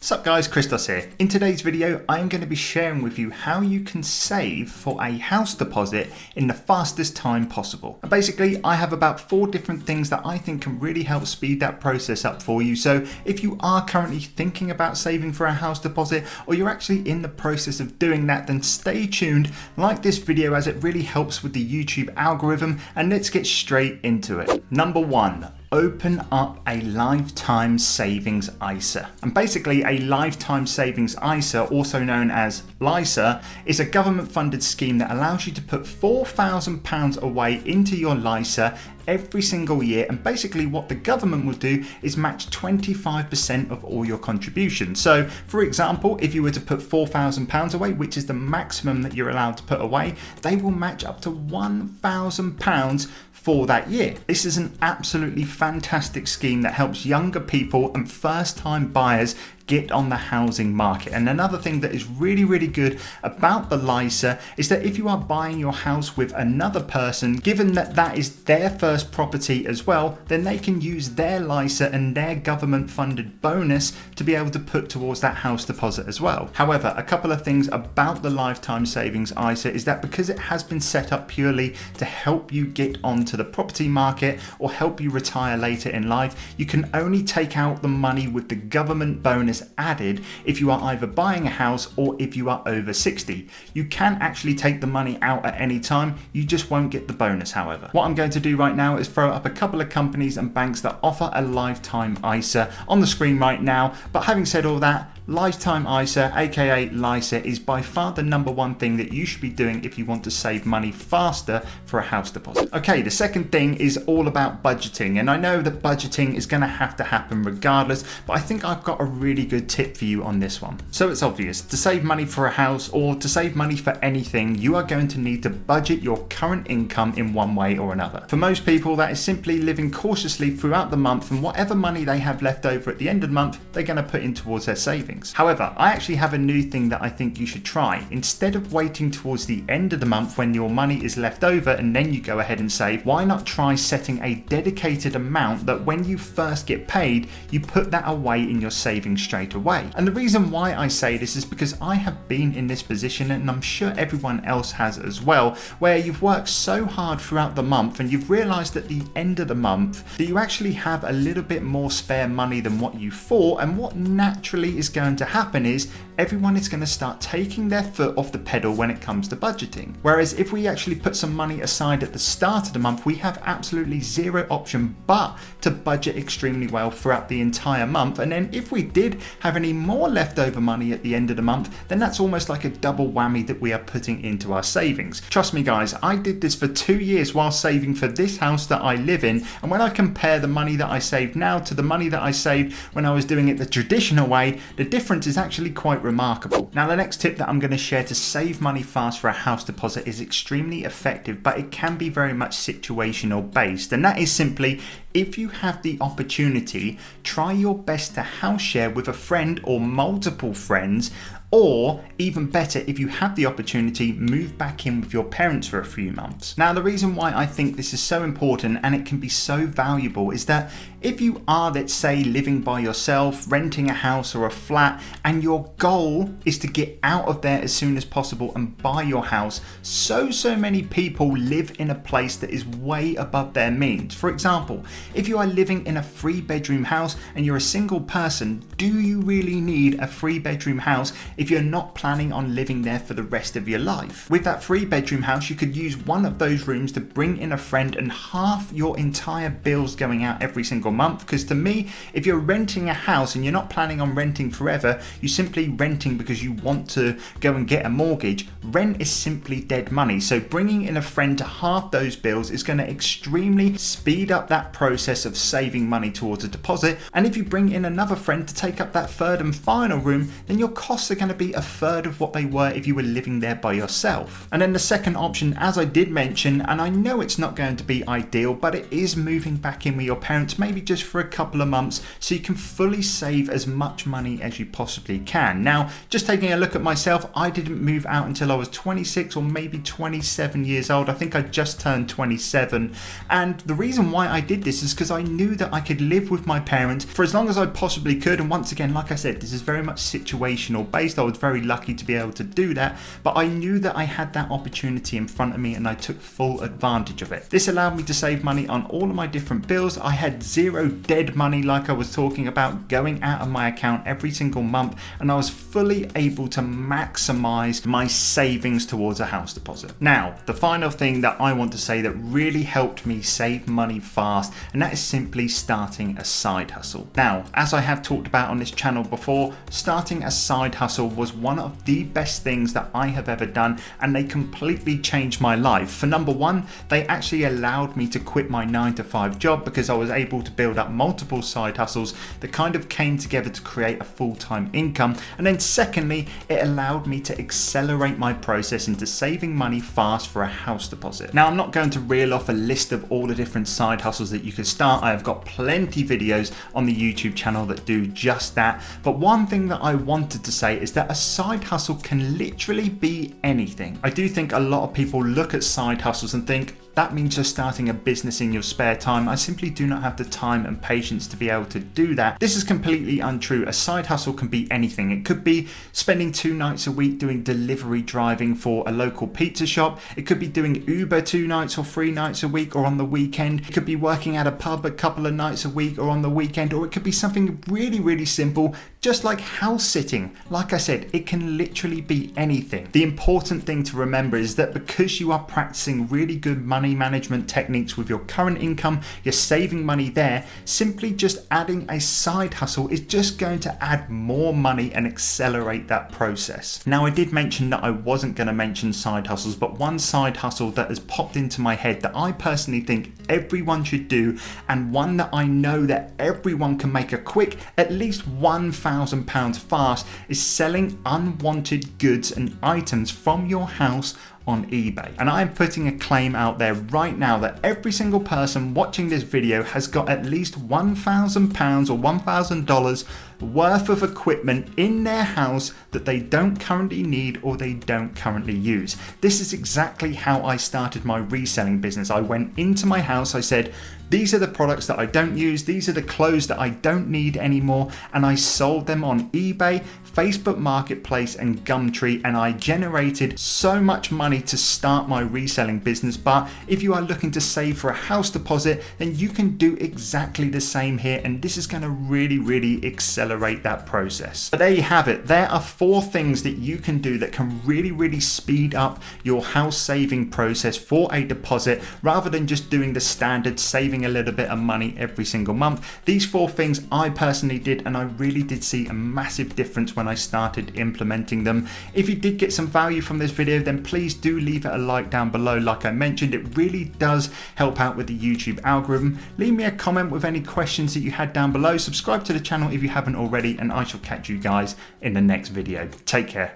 Sup guys, Christos here. In today's video, I am going to be sharing with you how you can save for a house deposit in the fastest time possible. And basically, I have about 4 different things that I think can really help speed that process up for you. So if you are currently thinking about saving for a house deposit, or you're actually in the process of doing that, then stay tuned, like this video as it really helps with the YouTube algorithm, and let's get straight into it. Number 1. Open up a lifetime savings ISA. And basically a lifetime savings ISA, also known as LISA, is a government funded scheme that allows you to put £4,000 away into your LISA every single year, and basically what the government will do is match 25% of all your contributions. So for example, if you were to put £4,000 away, which is the maximum that you're allowed to put away, they will match up to £1,000 for that year. This is an absolutely fantastic scheme that helps younger people and first-time buyers get on the housing market. And another thing that is really good about the LISA is that if you are buying your house with another person, given that that is their first property as well, then they can use their LISA and their government funded bonus to be able to put towards that house deposit as well. However, a couple of things about the lifetime savings ISA is that because it has been set up purely to help you get onto the property market or help you retire later in life, you can only take out the money with the government bonus added if you are either buying a house or if you are over 60. You can actually take the money out at any time, you just won't get the bonus however. What I'm going to do right now is throw up a couple of companies and banks that offer a lifetime ISA on the screen right now, but having said all that, lifetime ISA, aka LISA, is by far the number 1 thing that you should be doing if you want to save money faster for a house deposit. Okay, the second thing is all about budgeting, and I know that budgeting is going to have to happen regardless, but I think I've got a really good tip for you on this one. So it's obvious, to save money for a house or to save money for anything, you are going to need to budget your current income in one way or another. For most people, that is simply living cautiously throughout the month, and whatever money they have left over at the end of the month, they're going to put in towards their savings. However, I actually have a new thing that I think you should try. Instead of waiting towards the end of the month when your money is left over and then you go ahead and save, why not try setting a dedicated amount that when you first get paid, you put that away in your savings straight away. And the reason why I say this is because I have been in this position, and I'm sure everyone else has as well, where you've worked so hard throughout the month and you've realized at the end of the month that you actually have a little bit more spare money than what you thought, and what naturally is going to happen is everyone is going to start taking their foot off the pedal when it comes to budgeting. Whereas if we actually put some money aside at the start of the month, we have absolutely zero option but to budget extremely well throughout the entire month. And then if we did have any more leftover money at the end of the month, then that's almost like a double whammy that we are putting into our savings. Trust me guys, I did this for 2 years while saving for this house that I live in, and when I compare the money that I save now to the money that I saved when I was doing it the traditional way, the difference is actually quite remarkable. Now the next tip that I'm going to share to save money fast for a house deposit is extremely effective, but it can be very much situational based, and that is simply, if you have the opportunity, try your best to house share with a friend or multiple friends, or even better, if you have the opportunity, move back in with your parents for a few months. Now the reason why I think this is so important and it can be so valuable is that if you are, let's say, living by yourself, renting a house or a flat, and your goal is to get out of there as soon as possible and buy your house, so many people live in a place that is way above their means. For example, if you are living in a 3-bedroom house and you're a single person, do you really need a 3-bedroom house if you're not planning on living there for the rest of your life? With that 3-bedroom house, you could use one of those rooms to bring in a friend and half your entire bills going out every single month. Because to me, if you're renting a house and you're not planning on renting forever, you're simply renting because you want to go and get a mortgage, rent is simply dead money. So bringing in a friend to half those bills is going to extremely speed up that process of saving money towards a deposit. And if you bring in another friend to take up that 3rd and final room, then your costs are going going to be a third of what they were if you were living there by yourself. And then the second option, as I did mention, and I know it's not going to be ideal, but it is moving back in with your parents, maybe just for a couple of months, so you can fully save as much money as you possibly can. Now, just taking a look at myself, I didn't move out until I was 26 or maybe 27 years old. I think I just turned 27. And the reason why I did this is because I knew that I could live with my parents for as long as I possibly could. And once again, like I said, this is very much situational based. I was very lucky to be able to do that, but I knew that I had that opportunity in front of me and I took full advantage of it. This allowed me to save money on all of my different bills. I had zero dead money, like I was talking about, going out of my account every single month, and I was fully able to maximize my savings towards a house deposit. Now, the final thing that I want to say that really helped me save money fast, and that is simply starting a side hustle. Now, as I have talked about on this channel before, starting a side hustle was one of the best things that I have ever done, and they completely changed my life. For number one, they actually allowed me to quit my 9-to-5 job because I was able to build up multiple side hustles that kind of came together to create a full-time income. And then secondly, it allowed me to accelerate my process into saving money fast for a house deposit. Now, I'm not going to reel off a list of all the different side hustles that you could start. I have got plenty videos on the YouTube channel that do just that. But one thing that I wanted to say is that a side hustle can literally be anything. I do think a lot of people look at side hustles and think, that means just starting a business in your spare time. I simply do not have the time and patience to be able to do that. This is completely untrue. A side hustle can be anything. It could be spending 2 nights a week doing delivery driving for a local pizza shop. It could be doing Uber 2 nights or 3 nights a week or on the weekend. It could be working at a pub a couple of nights a week or on the weekend, or it could be something really, really simple, just like house sitting. Like I said, it can literally be anything. The important thing to remember is that because you are practicing really good money management techniques with your current income, you're saving money there, simply just adding a side hustle is just going to add more money and accelerate that process. Now, I did mention that I wasn't going to mention side hustles, but one side hustle that has popped into my head that I personally think everyone should do, and one that I know that everyone can make a quick, at least £1,000 fast, is selling unwanted goods and items from your house on eBay. And I'm putting a claim out there right now that every single person watching this video has got at least £1,000 or $1,000 worth of equipment in their house that they don't currently need or they don't currently use. This is exactly how I started my reselling business. I went into my house, I said, these are the products that I don't use, these are the clothes that I don't need anymore, and I sold them on eBay, Facebook Marketplace and Gumtree, and I generated so much money to start my reselling business. But if you are looking to save for a house deposit, then you can do exactly the same here, and this is going to really, really accelerate that process. But there you have it. There are 4 things that you can do that can really, really speed up your house saving process for a deposit, rather than just doing the standard saving a little bit of money every single month. These 4 things I personally did, and I really did see a massive difference when I started implementing them. If you did get some value from this video, then please do leave it a like down below. Like I mentioned, it really does help out with the YouTube algorithm. Leave me a comment with any questions that you had down below. Subscribe to the channel if you haven't already, and I shall catch you guys in the next video. Take care.